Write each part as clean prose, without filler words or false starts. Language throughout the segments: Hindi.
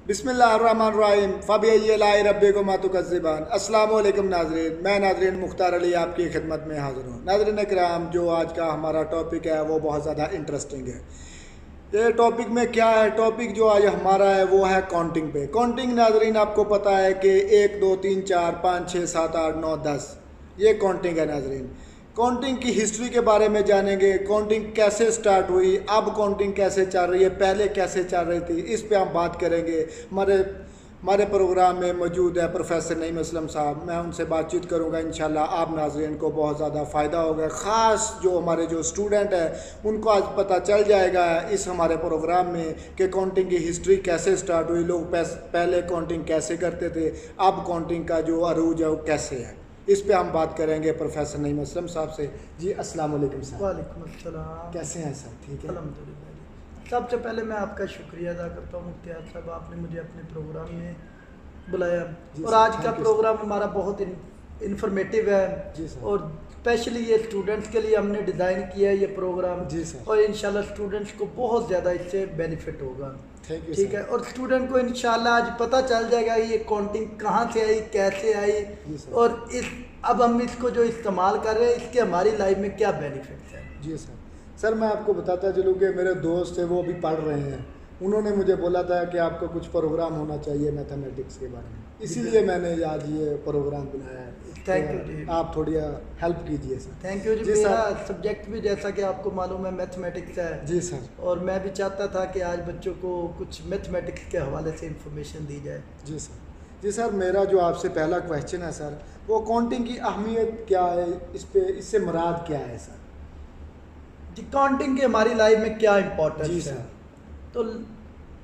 बिस्मिल्लाहिर्रहमानिर्रहीम फ़बिअय्यि रब्बिकुमा तुकज़्ज़िबान। अस्सलामु अलैकुम नाज़रीन, मैं नाज़रीन मुख्तार अली आपकी खिदमत में हाज़िर हूँ। नाज़रीन किराम, जो आज का हमारा टॉपिक है वो बहुत ज़्यादा इंटरेस्टिंग है। ये टॉपिक में क्या है, टॉपिक जो आज हमारा है वो है काउंटिंग पे। काउंटिंग नाज़रीन आपको पता है कि 1 2 3 4 5 6 7 8 9 10 ये काउंटिंग है नाज़रीन। काउंटिंग की हिस्ट्री के बारे में जानेंगे, काउंटिंग कैसे स्टार्ट हुई, अब काउंटिंग कैसे चल रही है, पहले कैसे चल रही थी, इस पे हम बात करेंगे। हमारे प्रोग्राम में मौजूद है प्रोफेसर नईम असलम साहब, मैं उनसे बातचीत करूंगा। इंशाल्लाह आप नाज़रीन को बहुत ज़्यादा फ़ायदा होगा। ख़ास जो हमारे जो स्टूडेंट हैं उनको आज पता चल जाएगा इस हमारे प्रोग्राम में कि काउंटिंग की हिस्ट्री कैसे स्टार्ट हुई, लोग पहले काउंटिंग कैसे करते थे, अब काउंटिंग का जो अरूज है वो कैसे है। इस पे हम बात करेंगे प्रोफेसर नईम असलम साहब से। जी अस्सलाम वालेकुम साहब। वालेकुम अस्सलाम। कैसे हैं सर? ठीक है अल्हम्दुलिल्लाह जी। सबसे पहले मैं आपका शुक्रिया अदा करता हूँ मुख्तियार साहब, आपने मुझे अपने प्रोग्राम में बुलाया। जी और सर, आज का थैंक यू प्रोग्राम हमारा बहुत इंफॉर्मेटिव है जी सर। और स्पेशली ये स्टूडेंट्स के लिए हमने डिज़ाइन किया है ये प्रोग्राम। जी सर। और इंशाल्लाह स्टूडेंट्स को बहुत ज़्यादा इससे बेनिफिट होगा। थैंक यू ठीक सर। है, और स्टूडेंट को इंशाल्लाह आज पता चल जाएगा ये काउंटिंग कहाँ से आई, कैसे आई, जी सर। और इस अब हम इसको जो इस्तेमाल कर रहे हैं इसके हमारी लाइफ में क्या बेनिफिट्स हैं। जी सर। सर मैं आपको बताता चलूँ कि मेरे दोस्त थे वो भी पढ़ रहे हैं, उन्होंने मुझे बोला था कि आपको कुछ प्रोग्राम होना चाहिए मैथमेटिक्स के बारे में, इसीलिए मैंने आज ये प्रोग्राम बुलाया है। थैंक यू जी। आप थोड़ी हेल्प कीजिए सर। थैंक यू जी। जी मेरा सर। सब्जेक्ट भी जैसा कि आपको मालूम है मैथमेटिक्स है, जी सर। और मैं भी चाहता था कि आज बच्चों को कुछ मैथमेटिक्स के हवाले से इंफॉर्मेशन दी जाए। जी सर। जी सर, मेरा जो आपसे पहला क्वेश्चन है सर, वो काउंटिंग की अहमियत क्या है, इससे मुराद क्या है सर? जी, काउंटिंग की हमारी लाइफ में क्या जी इम्पोर्टेंस है? सर। तो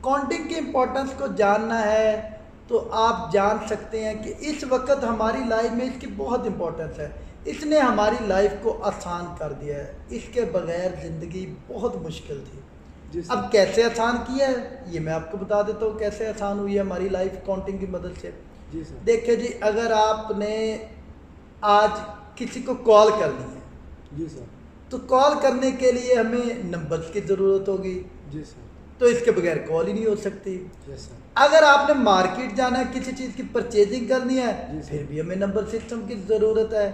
काउंटिंग की इम्पोर्टेंस को जानना है तो आप जान सकते हैं कि इस वक्त हमारी लाइफ में इसकी बहुत इम्पोर्टेंस है। इसने हमारी लाइफ को आसान कर दिया है, इसके बगैर ज़िंदगी बहुत मुश्किल थी। जी सर। अब कैसे आसान किया है ये मैं आपको बता देता हूँ, कैसे आसान हुई है हमारी लाइफ काउंटिंग की मदद से। जी सर। देखिए जी, अगर आपने आज किसी को कॉल करनी है जी सर। तो कॉल करने के लिए हमें नंबर्स की ज़रूरत होगी, जी सर। तो इसके बगैर कॉल ही नहीं हो सकती। Yes sir. अगर आपने मार्केट जाना है, किसी चीज़ की परचेजिंग करनी है, जी सर। फिर भी हमें नंबर सिस्टम की ज़रूरत है।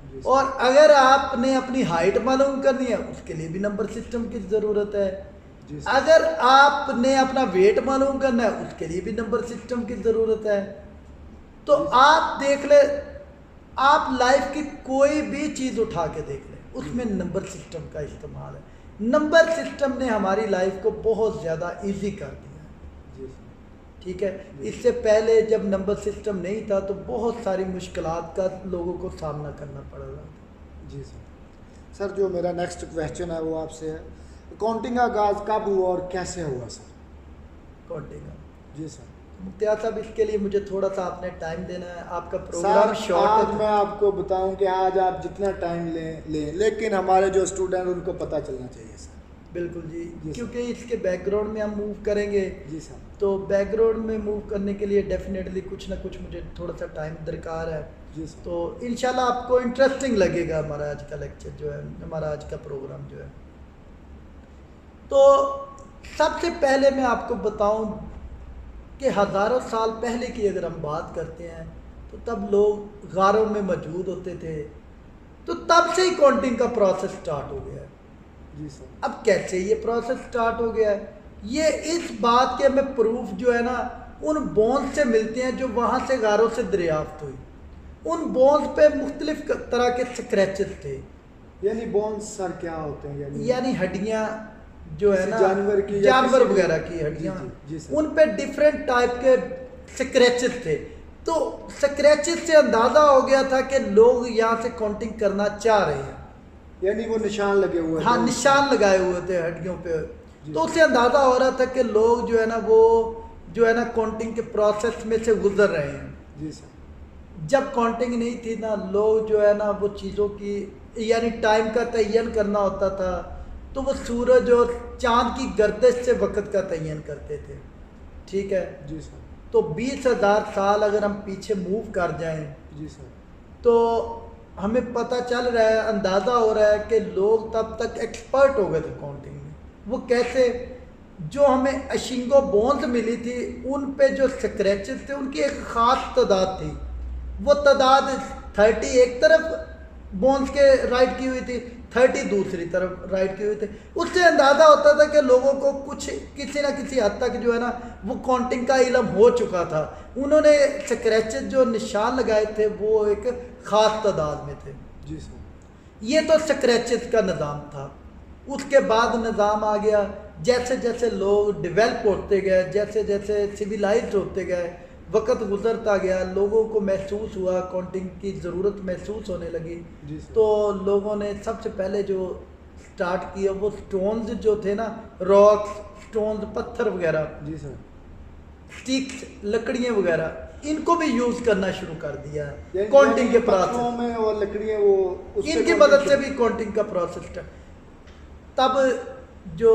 जी सर। और अगर आपने अपनी हाइट मालूम करनी है उसके लिए भी नंबर सिस्टम की ज़रूरत है। जी सर। अगर आपने अपना वेट मालूम करना है उसके लिए भी नंबर सिस्टम की ज़रूरत है। तो जी सर। आप देख ले, आप लाइफ की कोई भी चीज़ उठा के देख लें, उसमें नंबर सिस्टम का इस्तेमाल है। नंबर सिस्टम ने हमारी लाइफ को बहुत ज़्यादा इजी कर दिया है। जी सर। ठीक है, इससे पहले जब नंबर सिस्टम नहीं था तो बहुत सारी मुश्किलात का लोगों को सामना करना पड़ रहा था। जी सर। सर जो मेरा नेक्स्ट क्वेश्चन है वो आपसे है, काउंटिंग का आगाज़ कब हुआ और कैसे हुआ सर? काउंटिंग। जी सर। मुख्तियार साहब, इसके लिए मुझे थोड़ा सा आपने टाइम देना है, आपका सर प्रोग्राम शॉर्ट आज है। मैं आपको बताऊं कि आज आप जितना टाइम लें लेकिन हमारे जो स्टूडेंट उनको पता चलना चाहिए सर। बिल्कुल जी, जी क्योंकि इसके बैकग्राउंड में हम मूव करेंगे। जी सर। तो बैकग्राउंड में मूव करने के लिए डेफिनेटली कुछ ना कुछ मुझे थोड़ा सा टाइम दरकार है। जी सर। तो इंशाल्लाह आपको इंटरेस्टिंग लगेगा हमारा आज का लेक्चर जो है, हमारा आज का प्रोग्राम जो है। तो सबसे पहले मैं आपको बताऊं कि हज़ारों साल पहले की अगर हम बात करते हैं तो तब लोग गारों में मौजूद होते थे, तो तब से ही काउंटिंग का प्रोसेस स्टार्ट हो गया है। जी सर। अब कैसे ये प्रोसेस स्टार्ट हो गया है, ये इस बात के हमें प्रूफ जो है ना उन बोन्स से मिलते हैं जो वहाँ से गारों से दरियाफ्त हुई। उन बोन्स पे मुख्तलिफ तरह के स्क्रैचेस थे। यानी बोन्स सर क्या होते हैं? यानी हड्डियाँ जो है ना, जानवर की, जानवर वगैरह की हड्डियाँ, जी सर। उन पे डिफरेंट टाइप के स्क्रैचेस थे। तो स्क्रैचेस से अंदाज़ा हो गया था कि लोग यहाँ से काउंटिंग करना चाह रहे हैं। यानी वो निशान लगे हुए हाँ, थे। निशान लगाए हुए थे हड्डियों पे। जी तो सर। उससे अंदाज़ा हो रहा था कि लोग जो है ना वो जो है ना काउंटिंग के प्रोसेस में से गुजर रहे हैं। जी सर। जब काउंटिंग नहीं थी ना, लोग जो है ना वो चीज़ों की यानी टाइम का तयन करना होता था, तो वो सूरज और चांद की गर्दिश से वक़्त का तयन करते थे। ठीक है, जी सर। तो 20,000 साल अगर हम पीछे मूव कर जाएं जी सर। तो हमें पता चल रहा है, अंदाज़ा हो रहा है कि लोग तब तक एक्सपर्ट हो गए थे काउंटिंग में। वो कैसे जो हमें अशिंगो बोन्स मिली थी उन पे जो स्क्रैचेस थे उनकी एक ख़ास तादाद थी। वो तादाद 30 एक तरफ बोन्स के राइट की हुई थी, 30 दूसरी तरफ राइट की हुई थी। उससे अंदाज़ा होता था कि लोगों को कुछ किसी ना किसी हद तक जो है ना वो काउंटिंग का इल्म हो चुका था। उन्होंने स्क्रैचेस जो निशान लगाए थे वो एक ख़ास तादाद में थे। जी सर। ये तो स्क्रैचेस का निज़ाम था। उसके बाद निज़ाम आ गया, जैसे जैसे लोग डेवलप होते गए, जैसे जैसे सिविलाइज होते गए, वक्त गुजरता गया, लोगों को महसूस हुआ, काउंटिंग की ज़रूरत महसूस होने लगी। तो लोगों ने सबसे पहले जो स्टार्ट किया वो स्टोन्स जो थे ना, रॉक्स, स्टोन्स, पत्थर वगैरह, जी सर, स्टिक्स, लकड़ियाँ वगैरह, इनको भी यूज़ करना शुरू कर दिया काउंटिंग के प्रोसेस में। और लकड़ियाँ वो इनकी मदद से भी काउंटिंग का प्रोसेस था। तब जो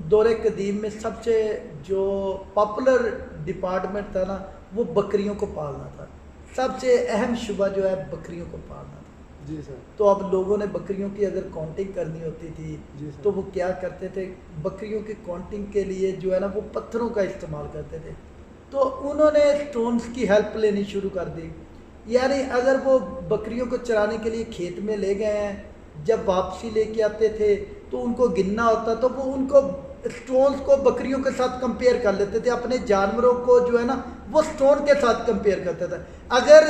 दौरे कदीम में सबसे जो पॉपुलर डिपार्टमेंट था ना वो बकरियों को पालना था। सबसे अहम शुबा जो है बकरियों को पालना था। जी सर। तो अब लोगों ने बकरियों की अगर काउंटिंग करनी होती थी तो वो क्या करते थे, बकरियों की काउंटिंग के लिए जो है ना वो पत्थरों का इस्तेमाल करते थे। तो उन्होंने स्टोन्स की हेल्प लेनी शुरू कर दी। यानी अगर वो बकरियों को चराने के लिए खेत में ले गए हैं, जब वापसी लेके आते थे तो उनको गिनना होता तो वो उनको स्टोन्स को बकरियों के साथ कंपेयर कर लेते थे। अपने जानवरों को जो है ना वो स्टोन के साथ कंपेयर करते थे। अगर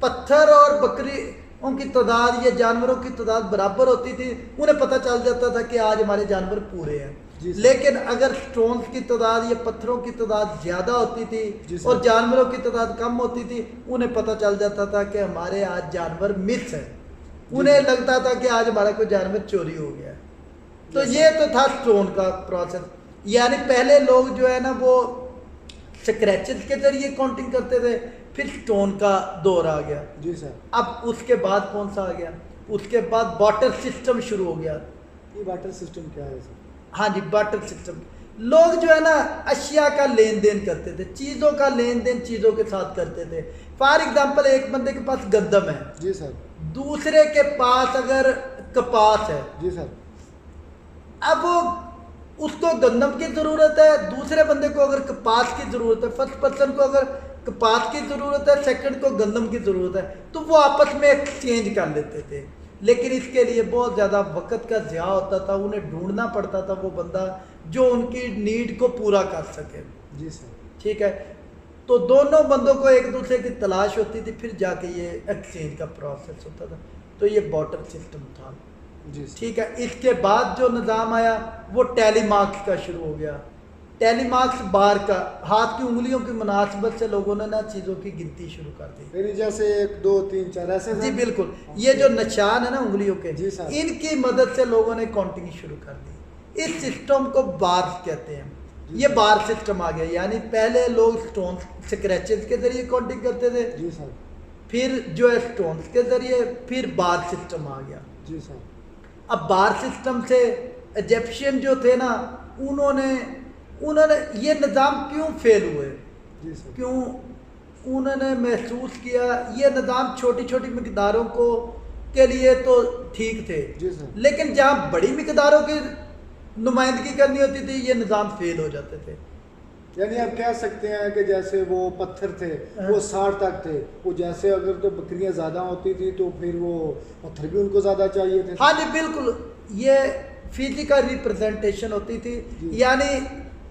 पत्थर और बकरियों की तादाद या जानवरों की तादाद बराबर होती थी उन्हें पता चल जाता था कि आज हमारे जानवर पूरे हैं। लेकिन अगर स्टोन्स की तादाद या पत्थरों की तादाद ज़्यादा होती थी और जानवरों की तादाद कम होती थी उन्हें पता चल जाता था कि हमारे आज जानवर मिस है। उन्हें लगता था कि आज हमारा कोई जानवर चोरी हो गया। तो ये तो था स्टोन का प्रोसेस। यानी पहले लोग जो है ना वो स्क्रैचेस के जरिए काउंटिंग करते थे, फिर स्टोन का दौर आ गया। जी सर। अब उसके बाद कौन सा आ गया, उसके बाद वाटर सिस्टम शुरू हो गया। ये वाटर सिस्टम क्या है सर? हाँ जी, वाटर सिस्टम। लोग जो है ना अशिया का लेन देन करते थे, चीज़ों का लेन देन चीज़ों के साथ करते थे। फॉर एग्जाम्पल एक बंदे के पास गंदम है, जी सर, दूसरे के पास अगर कपास है, जी सर, अब वो उसको गंदम की ज़रूरत है, दूसरे बंदे को अगर कपास की ज़रूरत है, फर्स्ट पर्सन को अगर कपास की ज़रूरत है, सेकंड को गंदम की ज़रूरत है, तो वो आपस में एक्सचेंज कर लेते थे। लेकिन इसके लिए बहुत ज़्यादा वक्त का ज़िया होता था, उन्हें ढूंढना पड़ता था वो बंदा जो उनकी नीड को पूरा कर सके। जी सर। ठीक है, तो दोनों बंदों को एक दूसरे की तलाश होती थी, फिर जाके ये एक्सचेंज का प्रोसेस होता था। तो ये वाटर सिस्टम था। जी ठीक है, इसके बाद जो निज़ाम आया वो टेलीमार्क्स का शुरू हो गया। टेलीमार्क्स बार का, हाथ की उंगलियों की मुनासबत से लोगों ने ना चीज़ों की गिनती शुरू कर दी। जैसे 1 2 3 4 ऐसे। जी बिल्कुल, ये जो निशान है ना उंगलियों के, इनकी मदद से लोगों ने काउंटिंग शुरू कर दी। इस सिस्टम को बार कहते हैं। ये बार सिस्टम आ गया। यानी पहले लोग स्टोन स्क्रैचेस के जरिए काउंटिंग करते थे, जी सर, फिर जो है स्टोन्स के जरिए, फिर बार सिस्टम आ गया। जी सर। अब बार सिस्टम से इजिप्शियन जो थे ना उन्होंने ये निज़ाम क्यों फेल हुए, जी सर, क्यों उन्होंने महसूस किया ये निज़ाम छोटी छोटी मिकदारों को के लिए तो ठीक थे, जी सर, लेकिन जहाँ बड़ी मिकदारों की नुमाइंदगी करनी होती थी ये निज़ाम फेल हो जाते थे। यानी आप कह सकते हैं कि जैसे वो पत्थर थे वो 60 तक थे, वो जैसे अगर तो बकरियां ज़्यादा होती थी तो फिर वो पत्थर भी उनको ज़्यादा चाहिए थे। हाँ जी बिल्कुल, ये फिजिकल रिप्रेजेंटेशन होती थी। यानी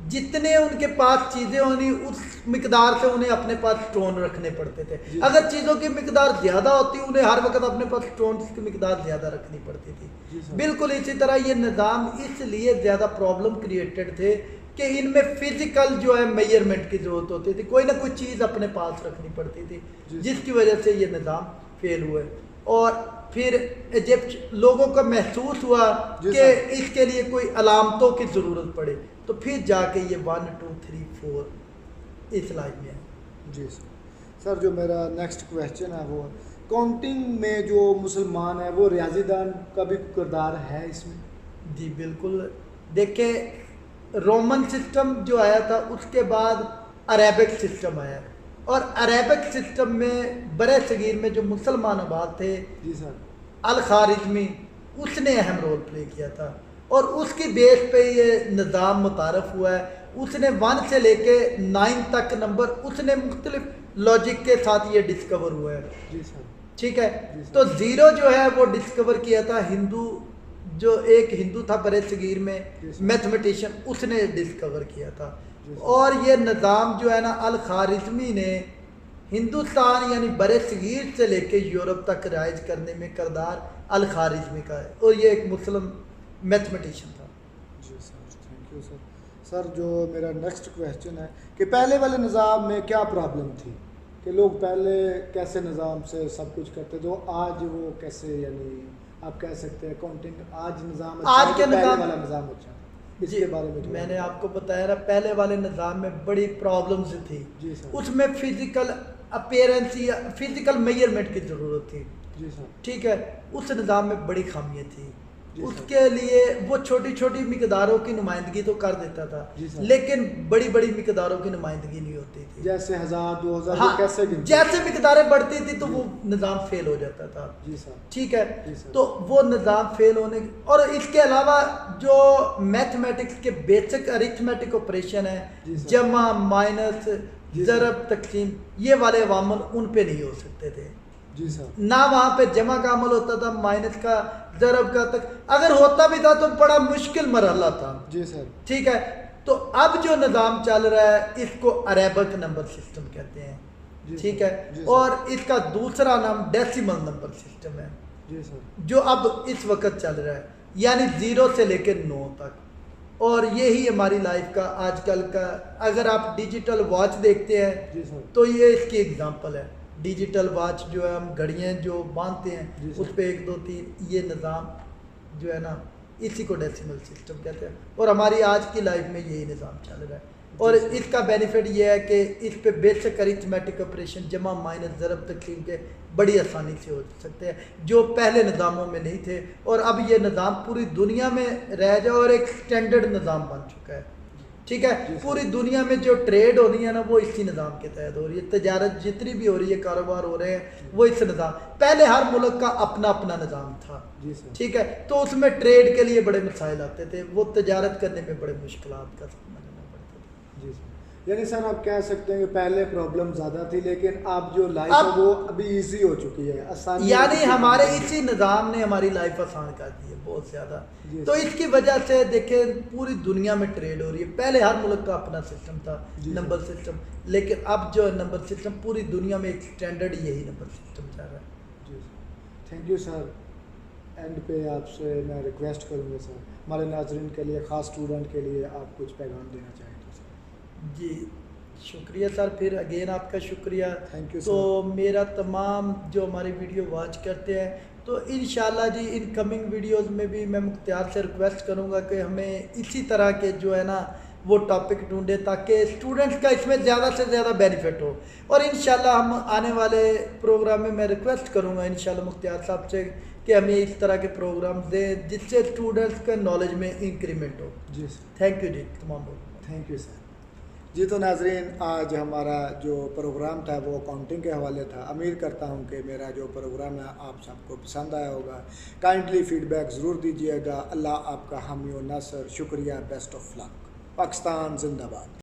जितने उनके पास चीज़ें होनी उस मिकदार से उन्हें अपने पास स्टोन रखने पड़ते थे। अगर चीज़ों की मिकदार ज़्यादा होती उन्हें हर वक्त अपने पास स्टोन की मिकदार ज़्यादा रखनी पड़ती थी। बिल्कुल इसी तरह ये निज़ाम इसलिए ज़्यादा प्रॉब्लम क्रिएटेड थे कि इनमें फिजिकल जो है मेजरमेंट की ज़रूरत होती थी, कोई ना कोई चीज़ अपने पास रखनी पड़ती थी, जिसकी वजह से ये निज़ाम फेल हुए। और फिर इजिप्ट लोगों को महसूस हुआ कि इसके लिए कोई अलामतों की ज़रूरत पड़े, तो फिर जाके ये 1 2 3 4 इस लाइन में है। जी सर, जो मेरा नेक्स्ट क्वेश्चन है वो काउंटिंग में जो मुसलमान है वो रियाजीदान का भी किरदार है इसमें? जी बिल्कुल। देखिए रोमन सिस्टम जो आया था उसके बाद अरेबिक सिस्टम आया, और अरेबिक सिस्टम में बड़े सगीर में जो मुसलमान आबाद थे, जी सर, अल खारिजमी उसने अहम रोल प्ले किया था। और उसकी बेस पे ये निज़ाम मुतारफ़ हुआ है। उसने 1 से लेके 9 तक नंबर उसने मुख्तलिफ लॉजिक के साथ ये डिस्कवर हुआ है। जी सर। ठीक है, जी सर। तो ज़ीरो जो है वो डिस्कवर किया था हिंदू, जो एक हिंदू था बरे सगीर में जी सर। मैथमेटिशियन, उसने डिस्कवर किया था। जी सर। और ये निज़ाम जो है ना अल खारिज़मी ने हिंदुस्तान यानी बरे सगीर से लेके यूरोप तक राइज करने में किरदार अल खारिज़मी का है, और ये एक मुस्लिम मैथमेटिशियन था। जी sir, thank you sir. Sir जो मेरा नेक्स्ट क्वेश्चन है कि पहले वाले निज़ाम में क्या प्रॉब्लम थी कि लोग पहले कैसे निज़ाम से सब कुछ करते थे, आज वो कैसे, यानी आप कह सकते हैं काउंटिंग आज निज़ाम अच्छा आज है के कि पहले निज़ाम वाला निज़ाम अच्छा है? जी, इसके बारे में थोड़ा मैंने बताइए। आपको बताया ना, पहले वाले निज़ाम में बड़ी प्रॉब्लम्स थी। जी सर। उसमें फिजिकल अपीयरेंस या फिजिकल मेजरमेंट की ज़रूरत थी। जी सर। ठीक है, उस निज़ाम में बड़ी खामियाँ थी। जी सर। उसके लिए वो छोटी छोटी मिकदारों की नुमाइंदगी तो कर देता था, जी सर। लेकिन बड़ी बड़ी मिकदारों की नुमाइंदगी नहीं होती थी। जैसे 1000 2000 हाँ, वो कैसे गिनते? जैसे मिकदारें बढ़ती थी तो जी। वो निज़ाम फेल हो जाता था। जी सर। ठीक है, जी सर। तो वो निज़ाम फेल होने और इसके अलावा जो मैथमेटिक्स के बेसिक अरिथमेटिक ऑपरेशन है, जी सर। जमा माइनस जी सर। ज़रब तकसीम, ये वाले अवामल उन पे नहीं हो सकते थे। जी सर। ना वहाँ पे जमा का अमल होता था, माइनस का, ज़रब का तक अगर होता भी था तो बड़ा मुश्किल मरहला था। जी सर। ठीक है, तो अब जो निज़ाम चल रहा है इसको अरेबिक नंबर सिस्टम कहते हैं। जी ठीक सर। है, जी सर। और इसका दूसरा नाम डेसिमल नंबर सिस्टम है, जी सर। जो अब इस वक्त चल रहा है, यानी 0 से लेकर 9 तक। और यही हमारी लाइफ का आजकल का, अगर आप डिजिटल वॉच देखते हैं जी सर। तो ये इसकी एग्जांपल है। डिजिटल वॉच जो है, हम घड़ियाँ जो बांधते जी हैं सर। उस पे 1 2 3, ये निज़ाम जो है ना, इसी को डेसिमल सिस्टम कहते हैं। और हमारी आज की लाइफ में यही निज़ाम चल रहा है। और जी सर। इसका बेनिफिट ये है कि इस पे बेसिक अरिथमेटिक ऑपरेशन जमा माइनस ज़रब तकसीम के बड़ी आसानी से हो सकते हैं, जो पहले निज़ामों में नहीं थे। और अब ये निज़ाम पूरी दुनिया में रह जाए और एक स्टैंडर्ड निज़ाम बन चुका है। ठीक जी है, सर। पूरी दुनिया में जो ट्रेड हो रही है ना, वो इसी निज़ाम के तहत हो रही है। तजारत जितनी भी हो रही है, कारोबार हो रहे हैं, वो इस निज़ाम, पहले हर मुल्क का अपना अपना निज़ाम था। जी सर। ठीक है, तो उसमें ट्रेड के लिए बड़े मसाइल आते थे, वो तजारत करने में बड़े मुश्किलात का सामना करना पड़ता था। जी सर, यानी सर आप कह सकते हैं कि पहले प्रॉब्लम ज़्यादा थी, लेकिन अब जो लाइफ अब- है वो अभी इजी हो चुकी है, आसानी हो यानी चुकी है। हमारे इसी निज़ाम ने हमारी लाइफ आसान कर दी है बहुत ज़्यादा। जी तो सर। इसकी वजह से देखें, पूरी दुनिया में ट्रेड हो रही है। पहले हर मुल्क का अपना सिस्टम था, जी नंबर सर। सिस्टम, लेकिन अब जो नंबर सिस्टम पूरी दुनिया में एक स्टैंडर्ड यही नंबर सिस्टम चल रहा है। जी sir, thank you sir. And पे आपसे मैं रिक्वेस्ट करूँगा सर, हमारे नाजरीन के लिए, ख़ास स्टूडेंट के लिए आप कुछ पैगाम देना चाहें तो सर। जी शुक्रिया सर, फिर अगेन आपका शुक्रिया। थैंक यू तो सर। मेरा तमाम जो हमारी वीडियो वॉच करते हैं, तो इंशाल्लाह जी इन कमिंग वीडियोस में भी मैं मुख्तियार से रिक्वेस्ट करूँगा कि हमें इसी तरह के जो है ना वो टॉपिक ढूंढे, ताकि स्टूडेंट्स का इसमें ज़्यादा से ज़्यादा बेनिफिट हो। और इंशाल्लाह हम आने वाले प्रोग्राम में मैं रिक्वेस्ट करूँगा इंशाल्लाह मुख्तियार साहब से कि हमें इस तरह के प्रोग्राम दें जिससे स्टूडेंट्स के नॉलेज में इंक्रीमेंट हो। जी सर, थैंक यू जी तमाम लोग। Thank you sir. जी तो नाजरीन, आज हमारा जो प्रोग्राम था वो अकाउंटिंग के हवाले था। उम्मीद करता हूँ कि मेरा जो प्रोग्राम है आप सबको पसंद आया होगा। काइंडली फीडबैक ज़रूर दीजिएगा। अल्लाह आपका हामी और नासर। शुक्रिया, बेस्ट ऑफ लक। पाकिस्तान जिंदाबाद।